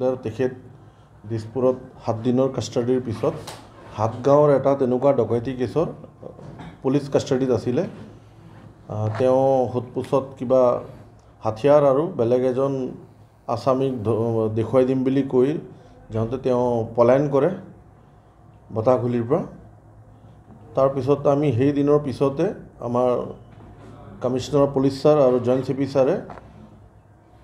তেখেত দিছপুৰত 7 দিনৰ কাষ্টাডিৰ পিছত হাতগাঁৱৰ এটা তেনেকুৱা ডকাইতি কেছৰ পুলিচ কাষ্টাডিত আছিলে। তেওঁ সোধপোছত কিবা হাথিয়াৰ আৰু বেলেগ এজন আসামীক দেখুৱাই দিম বুলি কৈ যাওঁতে তেওঁ পলায়ন কৰে বতাহগুলিৰ পৰা। তাৰপিছত আমি সেই দিনৰ পিছতে আমাৰ কমিশনাৰ পুলিচ ছাৰ আৰু জইণ্ট চি পি ছাৰে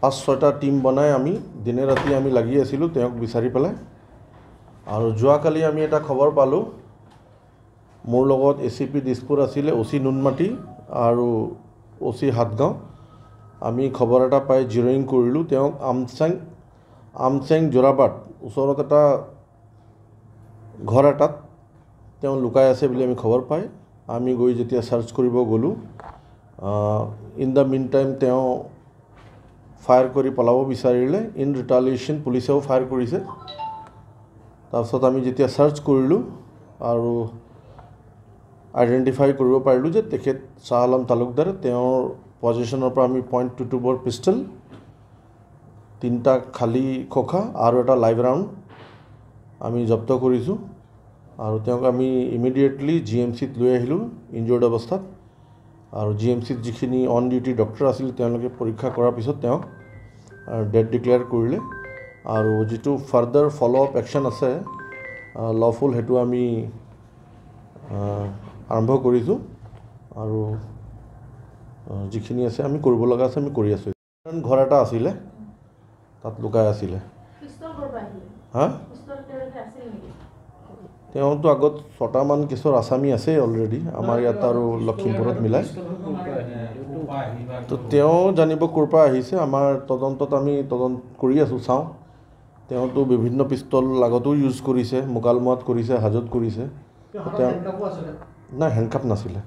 5-6টা টিম বনাই আমি দিনে ৰাতি আমি লাগি আছিলোঁ তেওঁক বিচাৰি পেলাই। আৰু যোৱাকালি আমি এটা খবৰ পালোঁ, মোৰ লগত ACP দিছপুৰ আছিলে, OC নুনমাটি আৰু OC হাতগাঁও। আমি খবৰ এটা পাই জিৰ'ইং কৰিলোঁ। তেওঁক আমচেং জোৰাবাট ওচৰত এটা ঘৰ এটাত তেওঁ লুকাই আছে বুলি আমি খবৰ পাই আমি গৈ যেতিয়া চাৰ্চ কৰিব গ'লোঁ, ইন দ্য মিন টাইম তেওঁ ফায়াৰ কৰি পলাব বিচাৰিলে। ইন ৰিটালিয়েশ্যন পুলিচেও ফায়াৰ কৰিছে। তাৰপিছত আমি যেতিয়া চাৰ্চ কৰিলোঁ আৰু আইডেণ্টিফাই কৰিব পাৰিলোঁ যে তেখেত শ্বাহ আলম তালুকদাৰ। তেওঁৰ পজিশ্যনৰ পৰা আমি .22 বৰ পিষ্টল, 3টা খালী খোখা আৰু এটা লাইভ ৰাউণ্ড আমি জব্দ কৰিছোঁ। আৰু তেওঁক আমি ইমিডিয়েটলি GMCত লৈ আহিলোঁ ইনজৰ্ড অৱস্থাত। আৰু GMCত যিখিনি অন ডিউটি ডক্টৰ আছিল তেওঁলোকে পৰীক্ষা কৰাৰ পিছত তেওঁক ডেড ডিক্লেয়াৰ কৰিলে। আৰু যিটো ফাৰ্ডাৰ ফল' আপ একশ্যন আছে লফুল, সেইটো আমি আৰম্ভ কৰিছোঁ। আৰু যিখিনি আছে আমি কৰিব লগা আছে আমি কৰি আছোঁ। ঘৰ এটা আছিলে তাত লুকাই আছিলে। তেওঁতো আগত 6টামান কেছৰ আসামী আছে অলৰেডি আমাৰ ইয়াত আৰু লখিমপুৰত মিলাই। তো তেওঁ জানিব ক'ৰ পৰা আহিছে। আমাৰ তদন্তত আমি তদন্ত কৰি আছোঁ, চাওঁ। তেওঁতো বিভিন্ন পিষ্টল আগতেও ইউজ কৰিছে, মোকালমোৱাত কৰিছে, হাজত কৰিছে। তেওঁ নাই, হেণ্ডকাপ নাছিলে।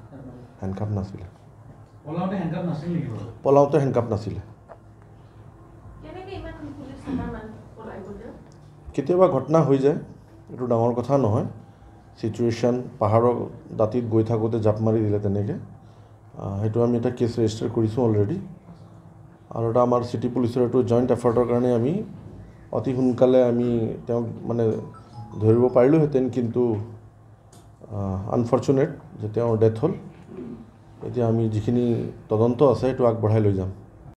পলাওঁতে হেণ্ডকাপ নাছিলে। কেতিয়াবা ঘটনা হৈ যায়, এইটো ডাঙৰ কথা নহয়। চিটুৱেশ্যন, পাহাৰৰ দাঁতিত গৈ থাকোঁতে জাপ মাৰি দিলে তেনেকৈ। সেইটো আমি এটা কেছ ৰেজিষ্টাৰ কৰিছোঁ অলৰেডি। আৰু এটা আমাৰ চিটি পুলিচৰ এইটো জইণ্ট এফাৰ্টৰ কাৰণে আমি অতি সোনকালে আমি তেওঁক মানে ধৰিব পাৰিলোঁহেঁতেন, কিন্তু আনফৰ্চুনেট যে তেওঁৰ ডেথ হ'ল। এতিয়া আমি যিখিনি তদন্ত আছে সেইটো আগবঢ়াই লৈ যাম।